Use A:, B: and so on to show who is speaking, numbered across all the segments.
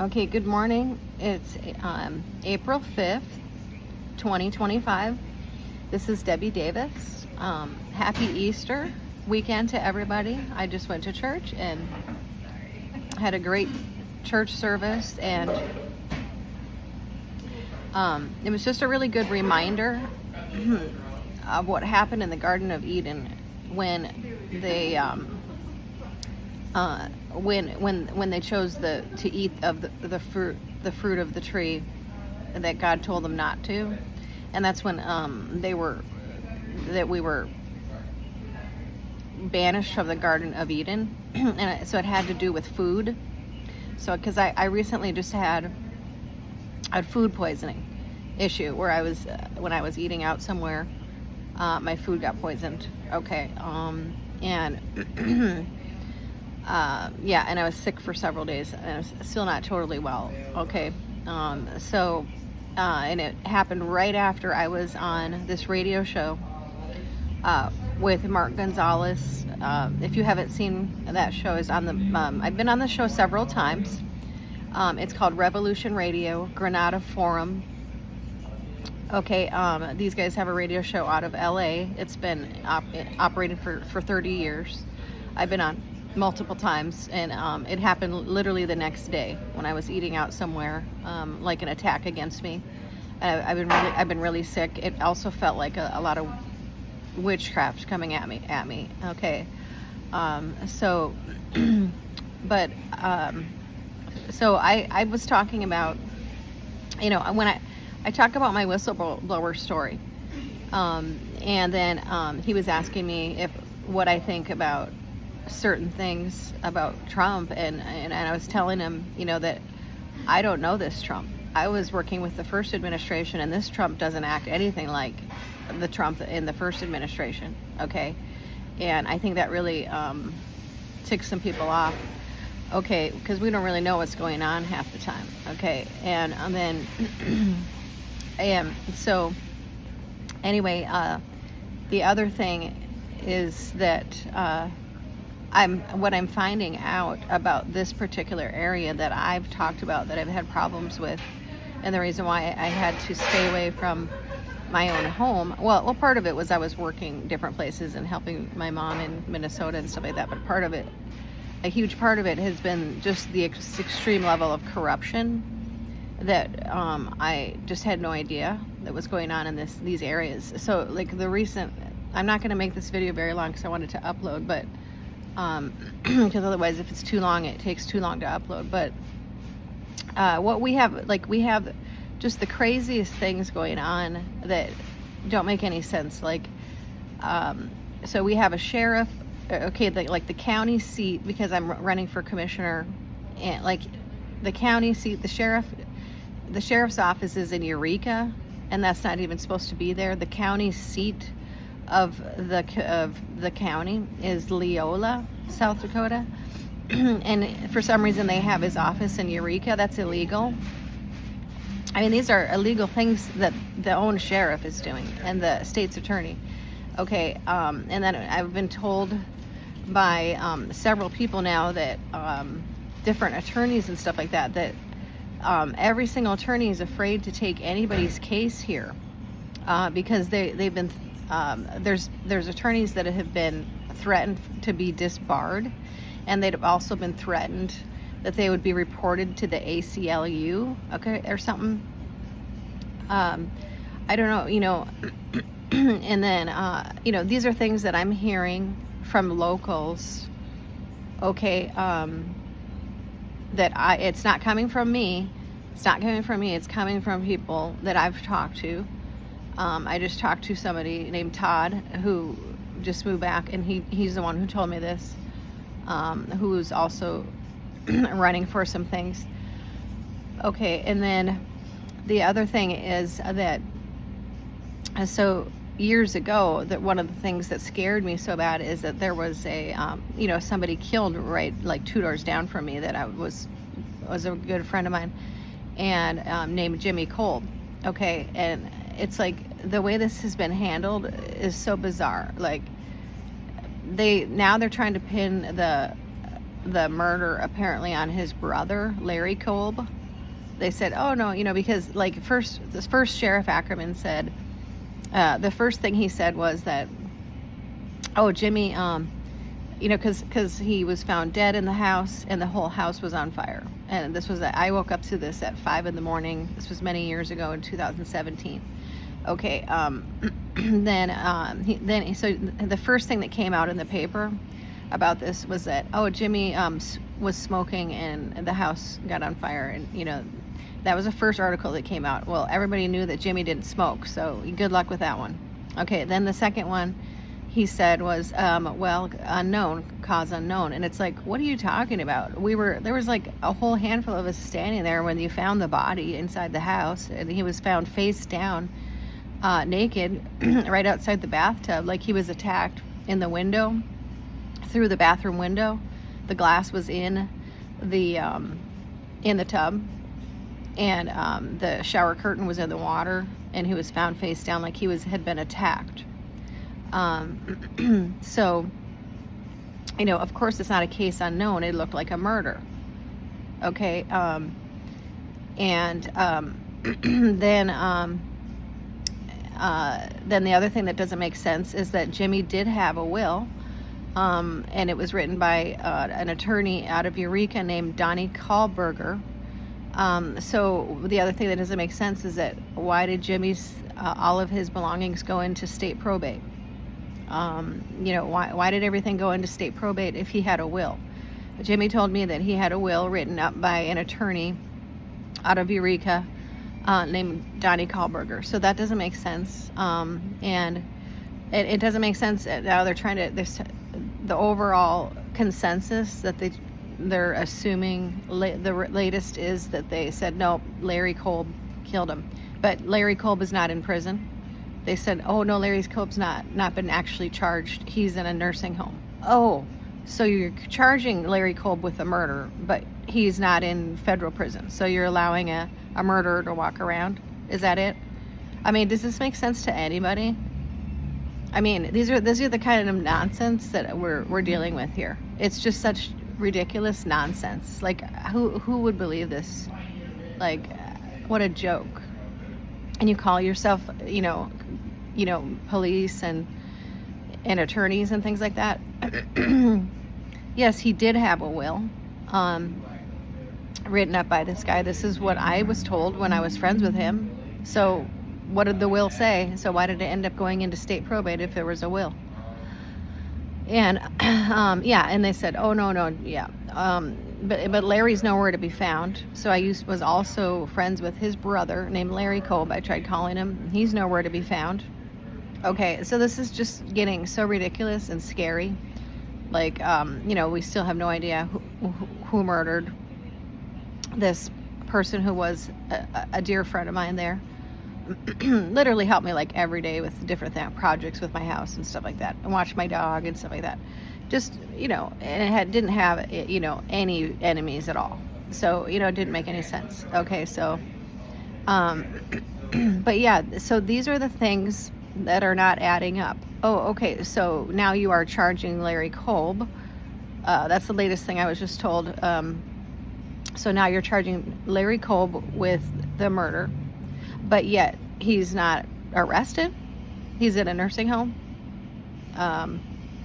A: Okay, good morning. It's April 5th, 2025. This is Debbie Davis. Happy Easter weekend to everybody. I just went to church and had a great church service, and it was just a really good reminder of what happened in the Garden of Eden when they when they chose to eat of the fruit of the tree that God told them not to, and that's when we were banished from the Garden of Eden, and so it had to do with food. So because I recently just had a food poisoning issue where I was when I was eating out somewhere, my food got poisoned. Okay, and yeah, and I was sick for several days, and I was still not totally well. Okay, and it happened right after I was on this radio show with Mark Gonzalez. If you haven't seen that show, is on the. I've been on the show several times. It's called Revolution Radio, Granada Forum. Okay, these guys have a radio show out of LA. It's been operating for 30 years. I've been on multiple times, and it happened literally the next day when I was eating out somewhere, like an attack against me. I've been really sick. It also felt like a lot of witchcraft coming at me. Okay, so I was talking about, when I talk about my whistleblower story, and then he was asking me what I think about certain things about Trump, and I was telling him, that I don't know this Trump. I was working with the first administration, and this Trump doesn't act anything like the Trump in the first administration. Okay, and I think that really ticks some people off. Okay, because we don't really know what's going on half the time. Okay, and then so anyway, the other thing is that what I'm finding out about this particular area that I've talked about, that I've had problems with, and the reason why I had to stay away from my own home. Well, part of it was I was working different places and helping my mom in Minnesota and stuff like that. But a huge part of it has been just the extreme level of corruption that I just had no idea that was going on in these areas. So like I'm not going to make this video very long because I wanted to upload, but because otherwise if it's too long, it takes too long to upload. But what we have just the craziest things going on that don't make any sense. So we have a sheriff, the county seat, because I'm running for commissioner, and the county seat, the sheriff's office is in Eureka, and that's not even supposed to be there. The county seat of the county is Leola, South Dakota, and for some reason they have his office in Eureka. That's illegal. I mean, these are illegal things that the own sheriff is doing and the state's attorney. Okay, and then I've been told by several people now that different attorneys and stuff like that every single attorney is afraid to take anybody's case here because they've been there's attorneys that have been threatened to be disbarred, and they've also been threatened that they would be reported to the ACLU, okay, or something. I don't know, and then these are things that I'm hearing from locals. Okay, it's not coming from me. It's coming from people that I've talked to. I just talked to somebody named Todd who just moved back, and he's the one who told me this, who's also running for some things. Okay, and then the other thing is that so years ago, that one of the things that scared me so bad is that there was somebody killed right like 2 doors down from me that was a good friend of mine, and named Jimmy Cole. Okay, and it's like the way this has been handled is so bizarre. Like they're trying to pin the murder apparently on his brother, Larry Kolb. They said, oh no, because like this first Sheriff Ackerman said, the first thing he said was that, oh, Jimmy, because he was found dead in the house and the whole house was on fire. And I woke up to this at 5 a.m. This was many years ago in 2017. Okay, so the first thing that came out in the paper about this was that, oh, Jimmy was smoking and the house got on fire. And, that was the first article that came out. Well, everybody knew that Jimmy didn't smoke, so good luck with that one. Okay, then the second one he said was, unknown, cause unknown. And it's like, what are you talking about? There was like a whole handful of us standing there when you found the body inside the house, and he was found face down, naked, right outside the bathtub, like he was attacked in the window, through the bathroom window. The glass was in the tub, and the shower curtain was in the water, and he was found face down like he had been attacked. So, of course it's not a case unknown. It looked like a murder. Okay. Then the other thing that doesn't make sense is that Jimmy did have a will, and it was written by an attorney out of Eureka named Donnie Kahlberger. So the other thing that doesn't make sense is that why did Jimmy's all of his belongings go into state probate? Why did everything go into state probate if he had a will? Jimmy told me that he had a will written up by an attorney out of Eureka named Donnie Kahlberger. So that doesn't make sense. And it doesn't make sense. Now they're trying to, the overall consensus that they're assuming, the latest is that they said, no, Larry Kolb killed him. But Larry Kolb is not in prison. They said, oh no, Larry Kolb's not been actually charged. He's in a nursing home. Oh, so you're charging Larry Kolb with a murder, but he's not in federal prison. So you're allowing a murderer to walk around? Is that it? I mean, does this make sense to anybody? I mean, these are the kind of nonsense that we're dealing with here. It's just such ridiculous nonsense. Like, who would believe this? Like, what a joke. And you call yourself, police and attorneys and things like that. Yes, he did have a will written up by this guy. This is what I was told when I was friends with him. So what did the will say? So why did it end up going into state probate if there was a will? And and they said, oh no, yeah. But Larry's nowhere to be found. So I was also friends with his brother named Larry Kolb. I tried calling him. He's nowhere to be found. Okay, so this is just getting so ridiculous and scary. Like, we still have no idea who murdered this person who was a dear friend of mine there. Literally helped me like every day with different projects with my house and stuff like that, and watch my dog and stuff like that. Just, and it didn't have, any enemies at all. So, it didn't make any sense. Okay, so, but yeah, so these are the things that are not adding up. Oh, okay, so now you are charging Larry Kolb. That's the latest thing I was just told. So now you're charging Larry Kolb with the murder, but yet he's not arrested. He's in a nursing home.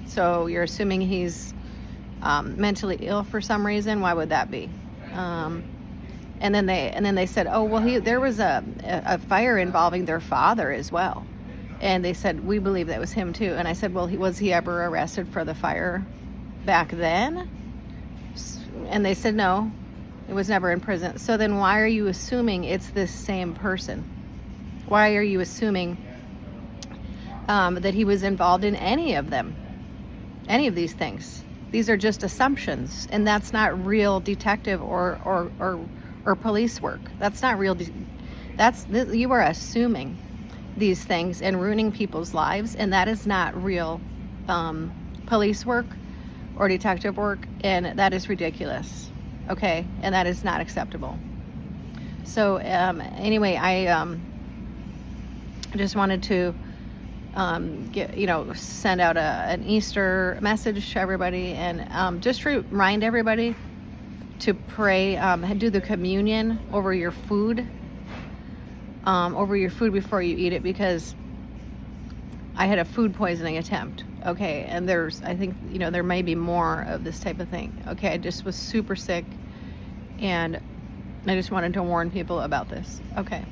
A: So you're assuming he's mentally ill for some reason. Why would that be? And then they said, oh well, there was a fire involving their father as well, and they said we believe that was him too. And I said, well, was he ever arrested for the fire back then? And they said no, it was never in prison. So then why are you assuming it's this same person? Why are you assuming that he was involved in any of them? Any of these things? These are just assumptions, and that's not real detective or police work. That's not real. You are assuming these things and ruining people's lives, and that is not real police work or detective work, and that is ridiculous. Okay, and that is not acceptable. So anyway, I just wanted to send out an Easter message to everybody, and just remind everybody to pray, do the communion over your food before you eat it, because I had a food poisoning attempt. Okay, and I think there may be more of this type of thing. Okay, I just was super sick, and I just wanted to warn people about this. Okay.